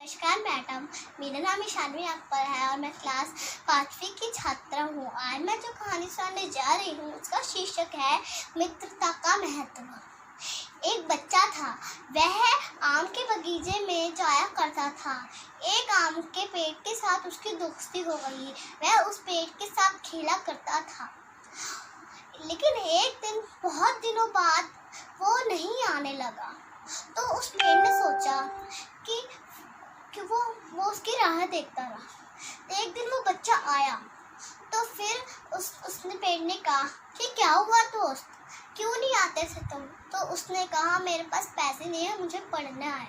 नमस्कार मैडम, मेरा नाम ईशानवी अकबर है और मैं क्लास 5वीं की छात्रा हूँ। आज मैं जो कहानी सुनाने जा रही हूँ उसका शीर्षक है मित्रता का महत्व। एक बच्चा था, वह आम के बगीचे में जाया करता था। एक आम के पेड़ के साथ उसकी दोस्ती हो गई। वह उस पेड़ के साथ खेला करता था, लेकिन एक दिन बहुत दिनों बाद वो नहीं आने लगा। तो उस पेड़ ने सोचा कि वो उसकी राह देखता रहा। एक दिन वो बच्चा आया तो फिर उसने पेड़ ने कहा कि क्या हुआ दोस्त, क्यों नहीं आते थे तुम? तो उसने कहा मेरे पास पैसे नहीं है, मुझे पढ़ना है।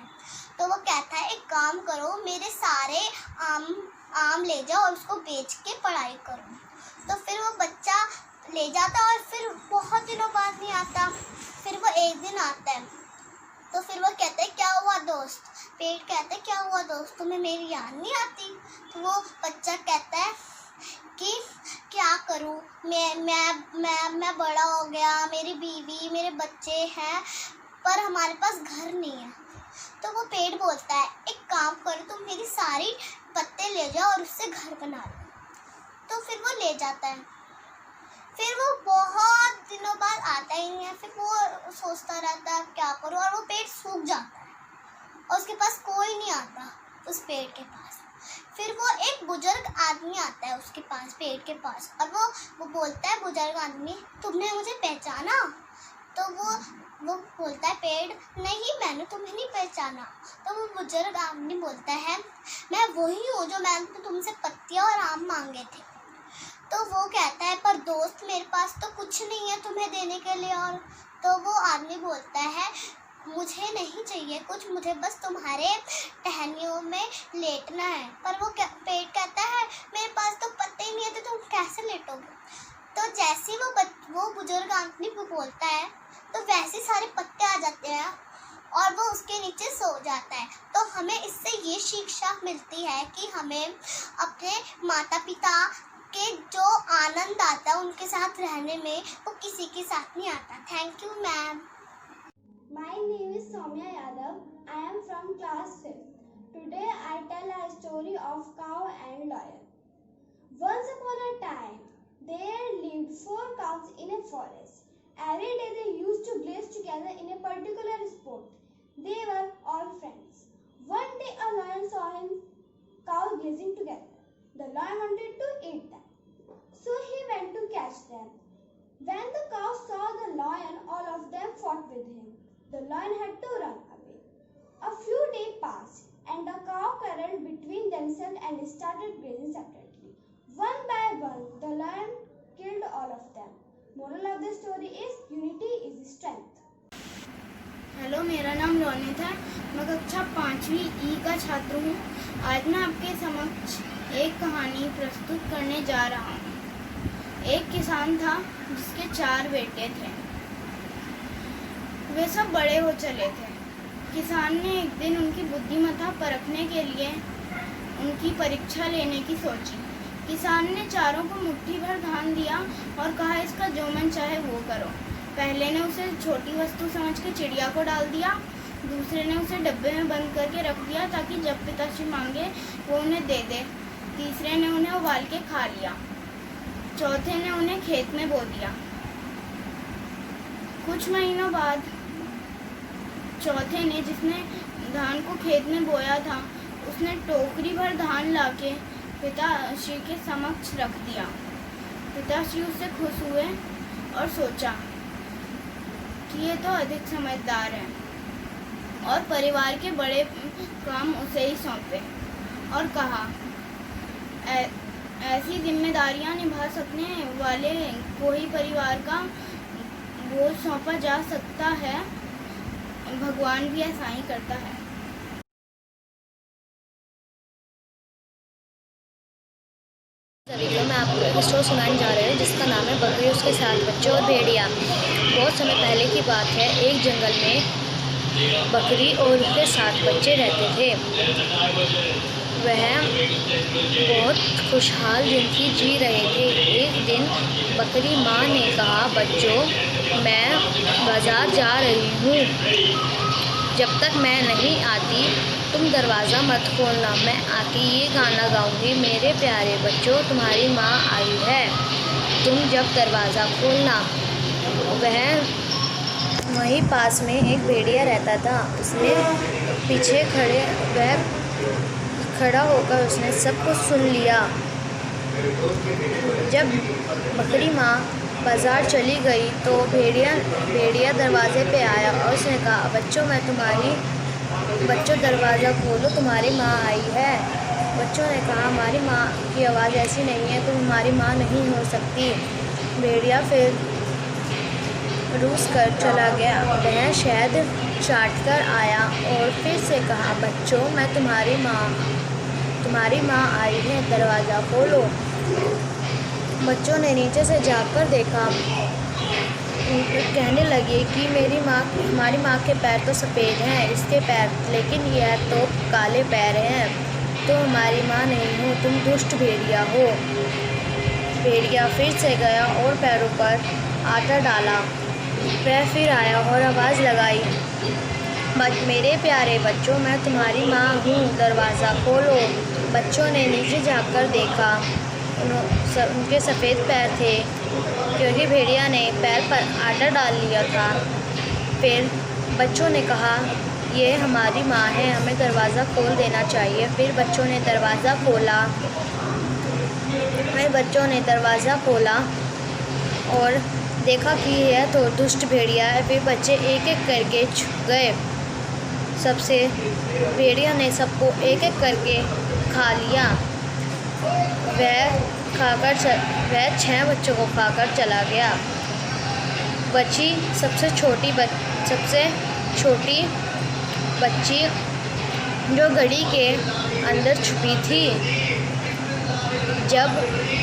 तो वो कहता है एक काम करो, मेरे सारे आम ले जाओ और उसको बेच के पढ़ाई करो। तो फिर वो बच्चा ले जाता और फिर बहुत दिनों बाद नहीं आता। फिर वो एक दिन आता है तो फिर वो कहता है क्या हुआ दोस्त? पेड़ कहता है क्या हुआ दोस्त, तुम्हें मेरी याद नहीं आती? तो वो बच्चा कहता है कि क्या करूं, मैं बड़ा हो गया, मेरी बीवी मेरे बच्चे हैं, पर हमारे पास घर नहीं है। तो वो पेड़ बोलता है एक काम करो, तुम मेरी सारी पत्ते ले जाओ और उससे घर बना लो। तो फिर वो ले जाता है। फिर वो बहुत दिनों बाद आता ही नहीं है। फिर वो सोचता रहता है क्या करूं, और वो पेड़ सूख जाता है और उसके पास कोई नहीं आता उस पेड़ के पास। फिर वो एक बुजुर्ग आदमी आता है उसके पास, पेड़ के पास, और वो बोलता है बुजुर्ग आदमी तुमने मुझे पहचाना? तो वो बोलता है पेड़ नहीं, मैंने तुम्हें नहीं पहचाना। तो वो बुजुर्ग आदमी बोलता है मैं वही हूँ जो मैंने तुमसे पत्तियाँ और आम मांगे थे। तो वो कहता है पर दोस्त मेरे पास तो कुछ नहीं है तुम्हें देने के लिए। और तो वो आदमी बोलता है मुझे नहीं चाहिए कुछ, मुझे बस तुम्हारे टहनियों में लेटना है। पर वो पेड़ कहता है मेरे पास तो पत्ते ही नहीं है, तो तुम कैसे लेटोगे? तो जैसे वो बुजुर्ग आदमी को बोलता है तो वैसे सारे पत्ते आ जाते हैं और वो उसके नीचे सो जाता है। तो हमें इससे ये शिक्षा मिलती है कि हमें अपने माता पिता के जो आनंद आता है उनके साथ रहने में, वो किसी के साथ नहीं आता। Thank you ma'am. My name is Soumya Yadav. I am from class 5th. Today I tell a story of cow and lion. Once upon a time, there lived 4 cows in a forest. Every day they used to blaze together in a particular spot. They were all friends. One day a lion saw cows grazing together. The lion wanted to eat them, so he went to catch them. When the cows saw the lion, all of them fought with him. The lion had to run away. A few days passed, and the cow quarreled between themselves and started grazing separately. One by one, the lion killed all of them. Moral of the story is unity is strength. Hello, मेरा नाम रोनित है। मैं कक्षा 5वीं ई का छात्र हूँ। आज मैं आपके समक्ष एक कहानी प्रस्तुत करने जा रहा हूँ। एक किसान था जिसके 4 बेटे थे। वे सब बड़े हो चले थे। किसान ने एक दिन उनकी बुद्धिमत्ता परखने के लिए उनकी परीक्षा लेने की सोची। किसान ने चारों को मुट्ठी भर धान दिया और कहा इसका जो मन चाहे वो करो। पहले ने उसे छोटी वस्तु समझ के चिड़िया को डाल दिया। दूसरे ने उसे डब्बे में बंद करके रख दिया ताकि जब पिताश्री मांगे वो उन्हें दे दे। तीसरे ने उन्हें उबाल के खा लिया। चौथे ने उन्हें खेत में बो दिया। कुछ महीनों बाद चौथे ने, जिसने धान को खेत में बोया था, उसने टोकरी भर धान लाके पिताश्री के समक्ष रख दिया। पिताश्री उससे खुश हुए और सोचा कि ये तो अधिक समझदार है, और परिवार के बड़े काम उसे ही सौंपे। और कहा ऐसी जिम्मेदारियां निभा सकने वाले को ही परिवार का बोझ सौंपा जा सकता है। भगवान भी ऐसा ही करता है। सभी को मैं आपको एक स्टोरी सुनाने जा रही हूँ जिसका नाम है बकरी, उसके 7 बच्चे और भेड़िया। बहुत समय पहले की बात है। एक जंगल में बकरी और उसके 7 बच्चे रहते थे। वह बहुत खुशहाल जिंदगी जी रहे थे। एक दिन बकरी माँ ने कहा बच्चों, मैं बाज़ार जा रही हूँ, जब तक मैं नहीं आती तुम दरवाज़ा मत खोलना, मैं आके ये गाना गाऊंगी, मेरे प्यारे बच्चों तुम्हारी माँ आई है, तुम जब दरवाज़ा खोलना। वहीं पास में एक भेड़िया रहता था। उसने पीछे खड़ा होकर उसने सब कुछ सुन लिया। जब बकरी माँ बाज़ार चली गई तो भेड़िया दरवाजे पे आया और उसने कहा, बच्चों दरवाज़ा खोलो, तुम्हारी माँ आई है। बच्चों ने कहा, हमारी माँ की आवाज़ ऐसी नहीं है, तुम हमारी माँ नहीं हो सकती। भेड़िया फिर रूस कर चला गया। वह शहद चाट कर आया और फिर से कहा, बच्चों मैं तुम्हारी माँ आई है, दरवाज़ा खोलो। बच्चों ने नीचे से झाँककर देखा। कहने लगे कि हमारी माँ के पैर तो सफ़ेद हैं, इसके पैर, लेकिन यह तो काले पैर हैं। तो हमारी माँ नहीं हो, तुम दुष्ट भेड़िया हो। भेड़िया फिर से गया और पैरों पर आटा डाला। वह फिर आया और आवाज़ लगाई, मेरे प्यारे बच्चों मैं तुम्हारी माँ हूँ, दरवाज़ा खोलो। बच्चों ने नीचे झाँककर देखा। उनके सफ़ेद पैर थे क्योंकि भेड़िया ने पैर पर आटा डाल लिया था। फिर बच्चों ने कहा, ये हमारी माँ है, हमें दरवाज़ा खोल देना चाहिए। फिर बच्चों ने दरवाज़ा खोला और देखा कि यह तो दुष्ट भेड़िया है। फिर बच्चे एक एक करके छुप गए। भेड़िया ने सबको एक एक करके खा लिया। वह 6 बच्चों को खाकर चला गया। बची सबसे छोटी बच्ची जो घड़ी के अंदर छुपी थी। जब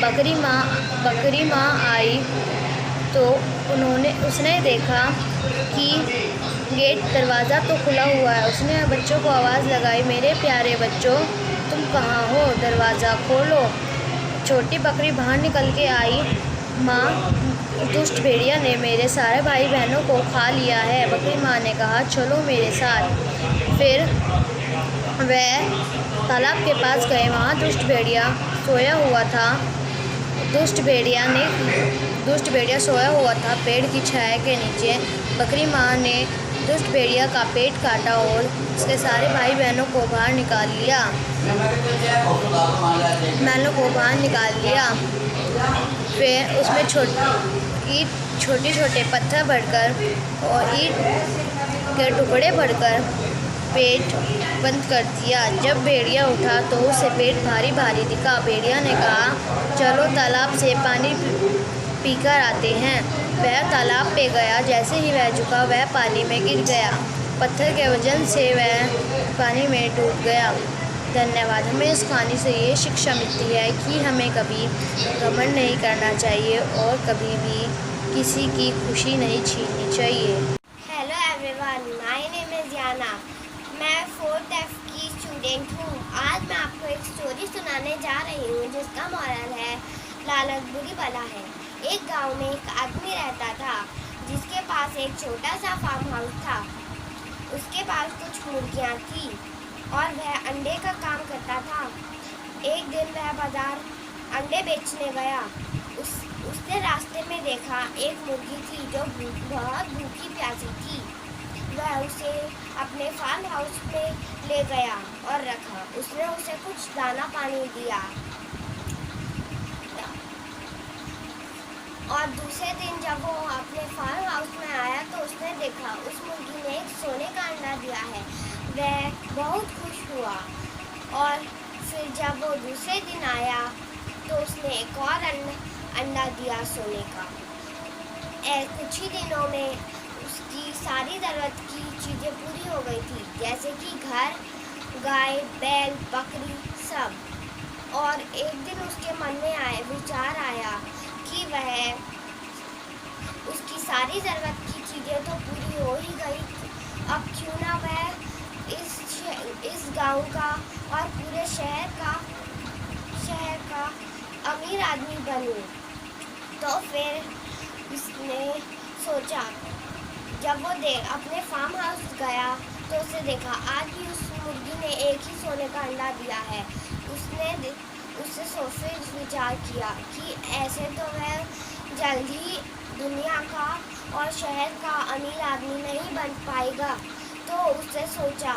बकरी माँ आई तो उसने देखा कि दरवाज़ा तो खुला हुआ है। उसने बच्चों को आवाज़ लगाई, मेरे प्यारे बच्चों तुम कहाँ हो, दरवाज़ा खोलो। छोटी बकरी बाहर निकल के आई, माँ दुष्ट भेड़िया ने मेरे सारे भाई बहनों को खा लिया है। बकरी माँ ने कहा, चलो मेरे साथ। फिर वह तालाब के पास गए। वहाँ दुष्ट भेड़िया सोया हुआ था। दुष्ट भेड़िया सोया हुआ था पेड़ की छाया के नीचे। बकरी माँ ने दुष्ट भेड़िया का पेट काटा और उसके सारे भाई बहनों को बाहर निकाल लिया। फिर उसमें छोटे पत्थर भरकर और ईंट के टुकड़े भरकर पेट बंद कर दिया। जब भेड़िया उठा तो उसे पेट भारी भारी दिखा। भेड़िया ने कहा, चलो तालाब से पानी पीकर आते हैं। वह तालाब पे गया। जैसे ही वह झुका वह पानी में गिर गया। पत्थर के वजन से वह पानी में डूब गया। धन्यवाद। हमें इस कहानी से ये शिक्षा मिलती है कि हमें कभी घमंड नहीं करना चाहिए और कभी भी किसी की खुशी नहीं छीननी चाहिए। Hello everyone, my name is Yana. मैं 4th F की स्टूडेंट हूँ। आज मैं आपको एक स्टोरी सुनाने जा रही हूँ जिसका मॉरल है, लालच बुरी बला है। एक गांव में एक आदमी रहता था जिसके पास एक छोटा सा फार्म हाउस था। उसके पास कुछ मुर्गियाँ थी और वह अंडे का काम करता था। एक दिन वह बाजार अंडे बेचने गया। उसने रास्ते में देखा एक मुर्गी थी जो बहुत भूखी प्यासी थी। वह उसे अपने फार्म हाउस पे ले गया और रखा। उसने उसे कुछ दाना पानी दिया और दूसरे दिन जब वो अपने फार्म हाउस में आया तो उसने देखा उस मुर्गी ने एक सोने का अंडा दिया है। वह बहुत खुश हुआ और फिर जब वो दूसरे दिन आया तो उसने एक और अंडा दिया सोने का। कुछ ही दिनों में उसकी सारी ज़रूरत की चीज़ें पूरी हो गई थी, जैसे कि घर, गाय, बैल, बकरी, सब। और एक दिन उसके मन में विचार आया कि वह उसकी सारी ज़रूरत की चीज़ें तो पूरी हो ही गई, अब क्यों ना वह इस गांव का और पूरे शहर का अमीर आदमी बनूं। तो फिर उसने सोचा, जब वो अपने फार्म हाउस गया तो उसे देखा आज भी उस मुर्गी ने एक ही सोने का अंडा दिया है। उससे सोच विचार किया कि ऐसे तो वह जल्द ही दुनिया का और शहर का अमीर आदमी नहीं बन पाएगा। तो उसने सोचा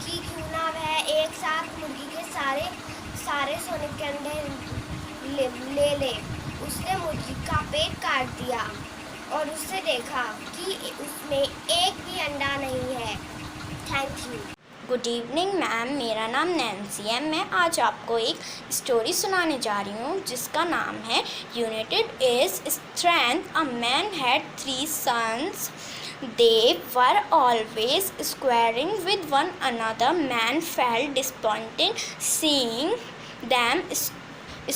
कि क्यों ना वह एक साथ मुर्गी के सारे सोने के अंडे ले। उसने मुर्गी का पेट काट दिया और उससे देखा कि उसमें एक भी अंडा नहीं है। Thank you. Good evening ma'am, मेरा नाम नैन्सी है। मैं आज आपको एक स्टोरी सुनाने जा रही हूँ जिसका नाम है United is strength. A man had 3 sons. They were always squaring with one another. Man felt disappointed seeing them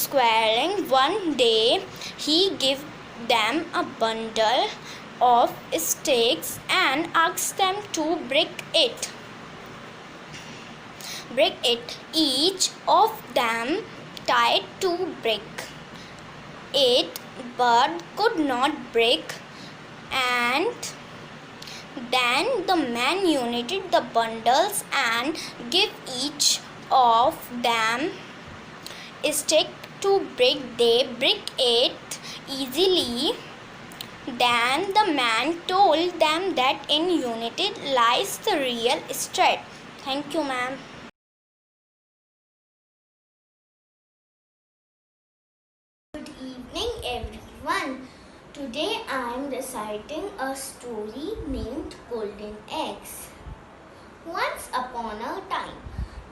squaring. One day he gave them a bundle of sticks and asked them to break it. Each of them tried to break it but could not break, and then the man united the bundles and gave each of them a stick to break. They break it easily. Then the man told them that in unity lies the real strength. Thank you, ma'am. Good evening, everyone. Today I am reciting a story named Golden Eggs. Once upon a time,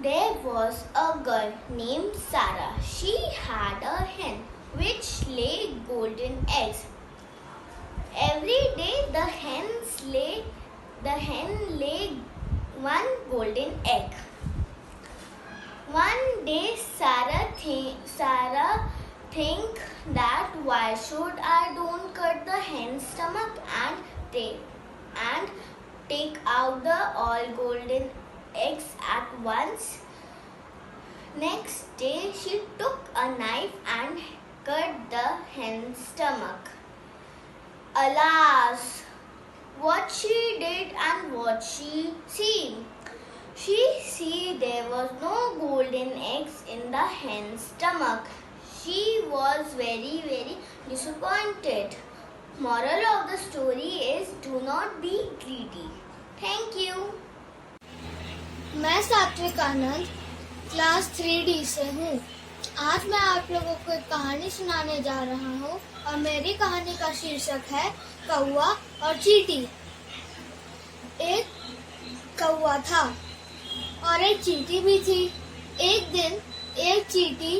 there was a girl named Sarah. She had a hen which laid golden eggs. Every day the hen laid one golden egg. One day Sarah think that why should I don't cut the hen's stomach and take out the all golden eggs at once. Next day she took a knife and cut the hen's stomach. Alas, what she did and what she seen. She see there was no golden eggs in the hen's stomach. She was very, very disappointed. Moral of the story is do not be greedy. Thank you. मैं सात्विक आनंद class 3D से हूँ। आज मैं आप लोगों को एक कहानी सुनाने जा रहा हूँ और मेरी कहानी का शीर्षक है कौवा और चींटी। एक कौवा था और एक चींटी भी थी। एक दिन एक चींटी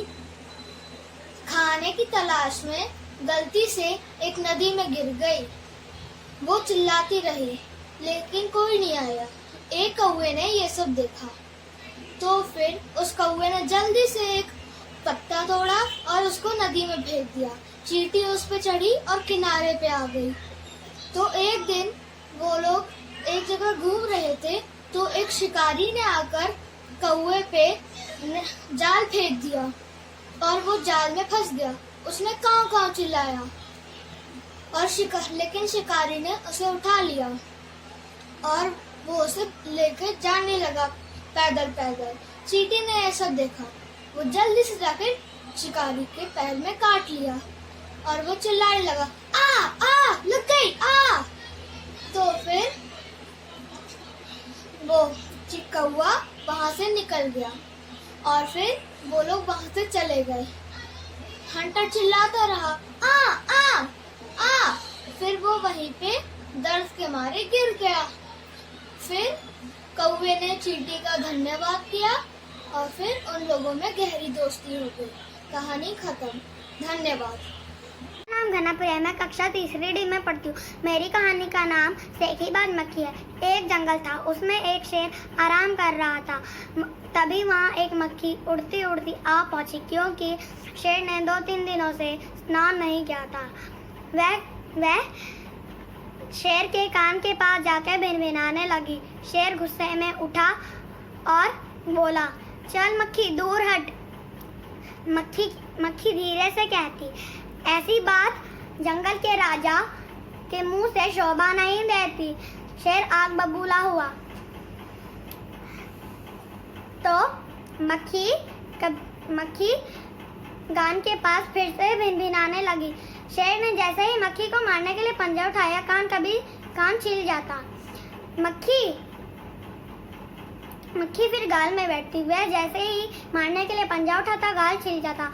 खाने की तलाश में गलती से एक नदी में गिर गई। वो चिल्लाती रही लेकिन कोई नहीं आया। एक कौवे ने ये सब देखा तो फिर उस कौवे ने जल्दी से एक पत्ता तोड़ा और उसको नदी में फेंक दिया। चींटी उस पे चढ़ी और किनारे पे आ गई। तो एक दिन वो लोग एक जगह घूम रहे थे तो एक शिकारी ने आकर कौवे पे जाल फेंक दिया और वो जाल में फंस गया। उसने काँव काँव चिल्लाया और लेकिन शिकारी ने उसे उठा लिया और वो उसे लेकर जाने लगा पैदल पैदल। चींटी ने ऐसा देखा, वो जल्दी से जाकर शिकारी के पैर में काट लिया और वो चिल्लाने लगा, आ लग गई आ। तो फिर वो कौवा वहां से निकल गया और फिर वो लोग वहां से चले गए। हंटर चिल्लाता रहा, आ। फिर वो वहीं पे दर्द के मारे गिर गया। फिर कौवे ने चींटी का धन्यवाद किया और फिर उन लोगों में गहरी दोस्ती हो गई। कहानी खत्म। धन्यवाद। नाम घनापुर है। मैं कक्षा 3D में पढ़ती हूँ। मेरी कहानी का नाम सेखीबाज मक्खी है। एक जंगल था, उसमें एक शेर आराम कर रहा था। तभी वहाँ एक मक्खी उड़ती उड़ती आ पहुँची क्योंकि शेर ने 2-3 दिनों से स्नान नहीं किया था। वह शेर के कान के पास जाकर भिनभिनाने लगी। शेर गुस्से में उठा और बोला, चल मक्खी दूर हट। मक्खी धीरे से कहती, ऐसी बात जंगल के राजा के मुंह से शोभा नहीं देती। शेर आग बबूला हुआ। तो मक्खी कान के पास फिर से भिनभिनाने लगी। शेर ने जैसे ही मक्खी को मारने के लिए पंजा उठाया, कान छिल जाता। मक्खी फिर गाल में बैठती। वह जैसे ही मारने के लिए पंजा उठाता, गाल छिल जाता।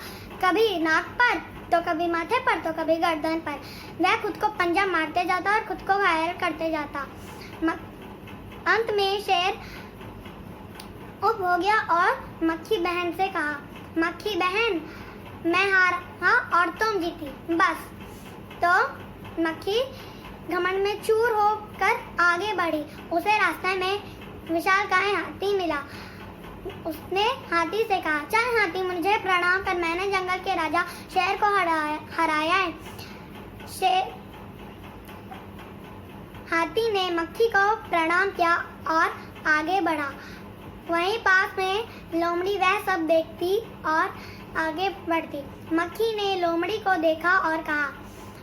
कभी नाक पर, तो कभी माथे पर, तो कभी गर्दन पर। वह खुद को पंजा मारते जाता और खुद को घायल करते जाता। अंत में शेर उब हो गया और मक्खी बहन से कहा, मक्खी बहन, मैं हारा और तुम जीती, बस। तो मक्खी घमंड में चूर होकर आगे बढ़ी। उसे रास्ते में विशालकाय हाथी मिला। उसने हाथी से कहा, चल हाथी, मुझे प्रणाम कर, मैंने जंगल के राजा शेर को हराया है। हाथी ने मक्खी को प्रणाम किया और आगे बढ़ा। वहीं पास में लोमड़ी वह सब देखती और आगे बढ़ती। मक्खी ने लोमड़ी को देखा और कहा,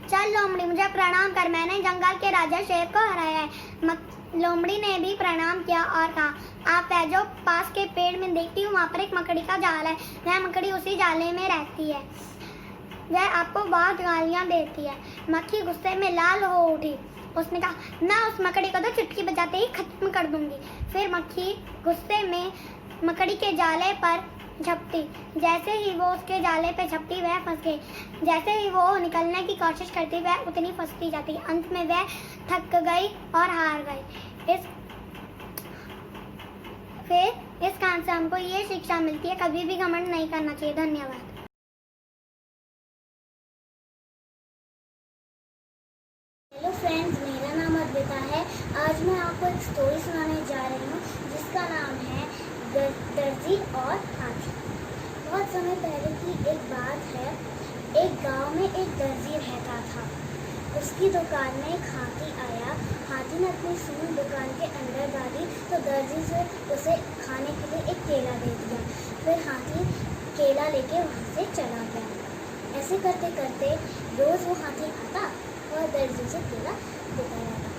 चल लोमड़ी, मुझे प्रणाम कर, मैंने जंगल के राजा शेर को हराया है। लोमड़ी ने भी प्रणाम किया और कहा, आप जो पास के पेड़ में देखती हूँ, वहाँ पर एक मकड़ी का जाल है। वह मकड़ी उसी जाले में रहती है। वह आपको बहुत गालियाँ देती है। मक्खी गुस्से में लाल हो उठी। उसने कहा, मैं उस मकड़ी को तो चुटकी बजाते ही खत्म कर दूंगी। फिर मक्खी गुस्से में मकड़ी के जाले पर झपटी। जैसे ही वो उसके जाले पे झपटी, वह फंस गई। जैसे ही वो निकलने की कोशिश करती, वह उतनी फंसती जाती। अंत में वह थक गई और हार गई। इस कहानी से हमको ये शिक्षा मिलती है, कभी भी घमंड नहीं करना चाहिए। धन्यवाद। हेलो फ्रेंड्स, मेरा नाम अर्पिता है। आज मैं आपको एक स्टोरी सुनाने जा रही हूँ जिसका नाम है दर्जी और हाथी। बहुत समय पहले की एक बात है। एक गांव में एक दर्जी रहता था। उसकी दुकान में एक हाथी आया। हाथी ने अपनी सूंड दुकान के अंदर डाली तो दर्जी से उसे खाने के लिए एक केला दे दिया। फिर हाथी केला लेके वहाँ से चला गया। ऐसे करते करते रोज़ वो हाथी आता और दर्जी से केला देता रहता।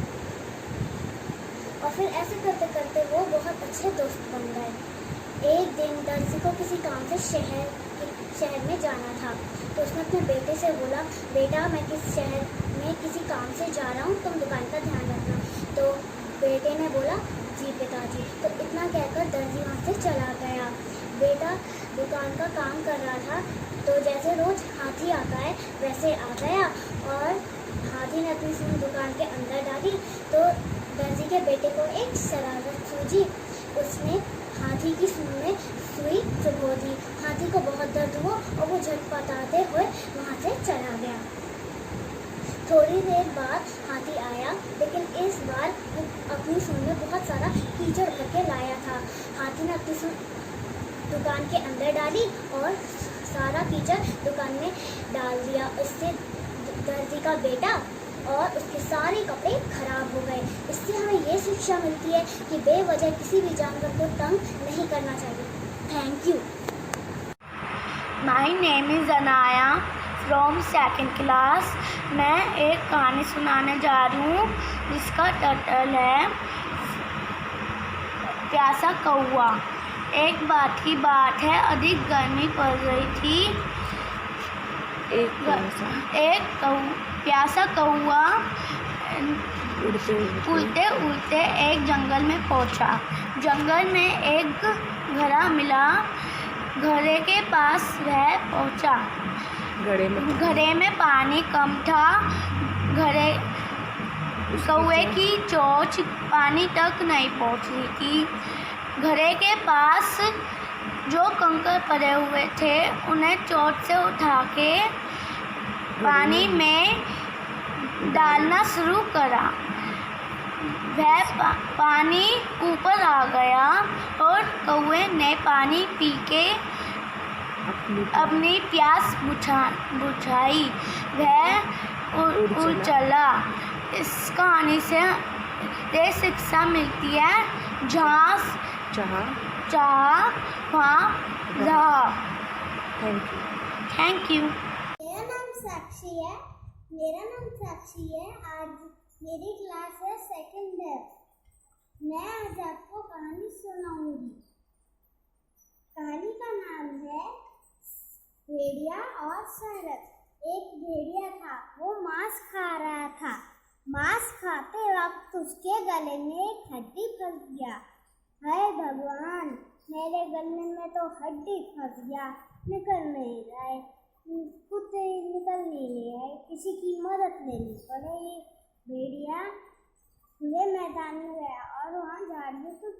और फिर ऐसे करते करते वो बहुत अच्छे दोस्त बन गए। एक दिन दर्जी को किसी काम से शहर में जाना था, तो उसने अपने बेटे से बोला, बेटा मैं किस शहर में किसी काम से जा रहा हूँ, तुम दुकान का ध्यान रखना। तो बेटे ने बोला, जी पिताजी। तो इतना कहकर दर्जी वहाँ से चला गया। बेटा दुकान का काम कर रहा था, तो जैसे रोज हाथी आता है वैसे आ गया और हाथी ने अपनी सूंड दुकान के अंदर डाली तो दर्जी के बेटे को एक शरारत सूझी। उसने हाथी की सूंड में सुई चुभो दी। हाथी को बहुत दर्द हुआ और वो झटपटाते हुए वहाँ से चला गया। थोड़ी देर बाद हाथी आया, लेकिन इस बार वो अपनी सूंड में बहुत सारा कीचड़ भर के लाया था। हाथी ने अपनी सूंड दुकान के अंदर डाली और सारा कीचड़ दुकान में डाल दिया। इससे दर्जी का बेटा और उसके सारे कपड़े खराब हो गए। इससे हमें ये शिक्षा मिलती है कि बेवजह किसी भी जानवर को तंग नहीं करना चाहिए। Thank you. My name is Anaya from second class. मैं एक कहानी सुनाने जा रही हूँ जिसका टाइटल है प्यासा कौआ। एक बात की बात है, अधिक गर्मी पड़ रही थी। प्यासा कौआ उड़ते उड़ते एक जंगल में पहुंचा। जंगल में एक घड़ा मिला। घड़े के पास वह पहुंचा। घड़े में पानी कम था। कौए की चोंच पानी तक नहीं पहुंच रही थी। घड़े के पास जो कंकर पड़े हुए थे उन्हें चोंच से उठा के पानी में डालना शुरू करा। वह पानी ऊपर आ गया और कौए ने पानी पी के अपनी प्यास बुझाई। वह उड़ चला। इस कहानी से ये शिक्षा मिलती है, जहाँ चाह वहाँ रहा। Thank you. मेरा नाम साक्षी है। आज मेरी क्लास है सेकंड है। मैं आज आपको कहानी सुनाऊंगी। कहानी का नाम है भेड़िया और सारस। एक भेड़िया था, वो मांस खा रहा था। मांस खाते वक्त उसके गले में एक हड्डी फंस गया। हाय भगवान, मेरे गले में तो हड्डी फंस गया, निकल नहीं रहा है, कुछ निकल नहीं रहा है, किसी की मदद लेनी पड़ेगी। भेड़िया खुले मैदान में गया और वहाँ झाड़ियों तो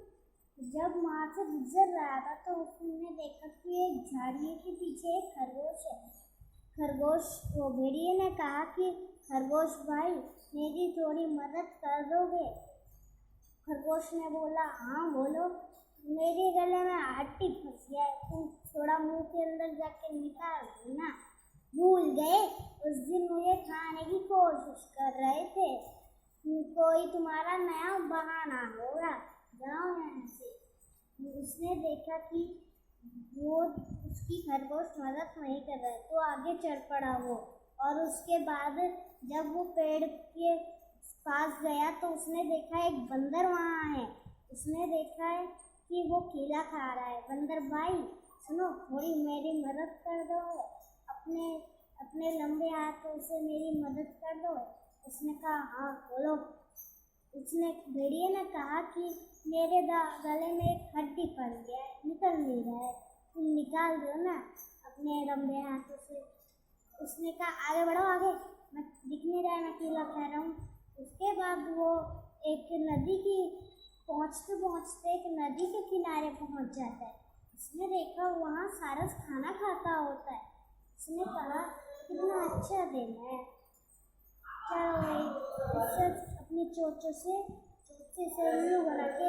जब वहाँ से गुजर रहा था तो उसने देखा कि एक झाड़ियों के पीछे एक खरगोश है। खरगोश वो भेड़िए ने कहा कि खरगोश भाई, मेरी थोड़ी मदद कर दोगे? खरगोश ने बोला, हाँ बोलो। मेरे गले में हड्डी फंस गया है, तुम थोड़ा मुंह के अंदर जाके निकाल दो ना। भूल गए, उस दिन मुझे खाने की कोशिश कर रहे थे, कोई तुम्हारा नया बहाना होगा, जाओ यहाँ से। उसने देखा कि वो उसकी खरगोश मदद नहीं कर रहा है तो आगे चढ़ पड़ा वो। और उसके बाद जब वो पेड़ के पास गया तो उसने देखा एक बंदर वहाँ है। उसने देखा है कि वो केला खा रहा है। बंदर भाई सुनो, थोड़ी मेरी मदद कर दो, अपने लंबे हाथों से मेरी मदद कर दो। उसने कहा, हाँ बोलो। उसने भेड़िए ने कहा कि मेरे गले में एक हड्डी फंस गया है, निकल नहीं रहा है, तुम निकाल दो ना अपने लंबे हाथों से। उसने कहा, आगे बढ़ो आगे, मैं दिख नहीं रहा है, मैं केला खा रहा हूँ। उसके बाद वो एक नदी की पहुँचते पहुँचते एक नदी के किनारे पहुँच जाता है। उसने देखा वहाँ सारस खाना खाता होता है। उसने कहा, कितना अच्छा दिन है, चलो भाई इससे अपनी चोंचों से उल्लू बना के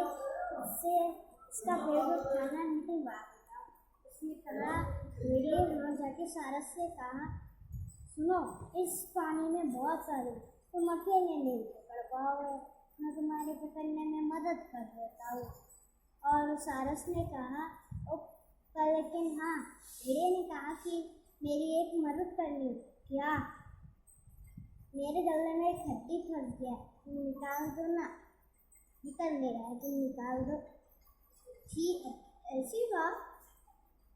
उससे इसका फेवरेट खाना निकलवा देता। उसने कहा, भेड़िए वहाँ जाके सारस से कहा, सुनो, इस पानी में बहुत सारे, तुम अकेले नहीं पकड़ पाओगे, मैं तुम्हारे पकड़ने में मदद कर देता हूँ। और सारस ने कहा, लेकिन हाँ, भेड़िए ने कहा कि मेरी एक मदद करनी। क्या? मेरे गले में एक हड्डी फंस गया, तुम निकाल दो ना। निकल नहीं रहा है, तुम निकाल दो। ठीक है, ऐसी बात,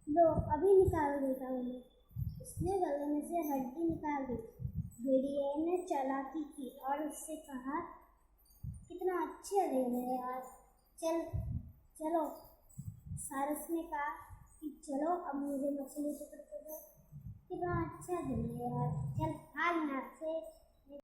लो अभी निकाल देता हूँ मैं। उसने गले में से हड्डी निकाल दी। भेड़िए ने चालाकी की और उससे कहा, कितना अच्छा दिन है यार, चलो। सारस ने कहा कि चलो अब मुझे मछली पकड़ के दो, कितना अच्छा दिन है यार, चल भाग यहाँ से।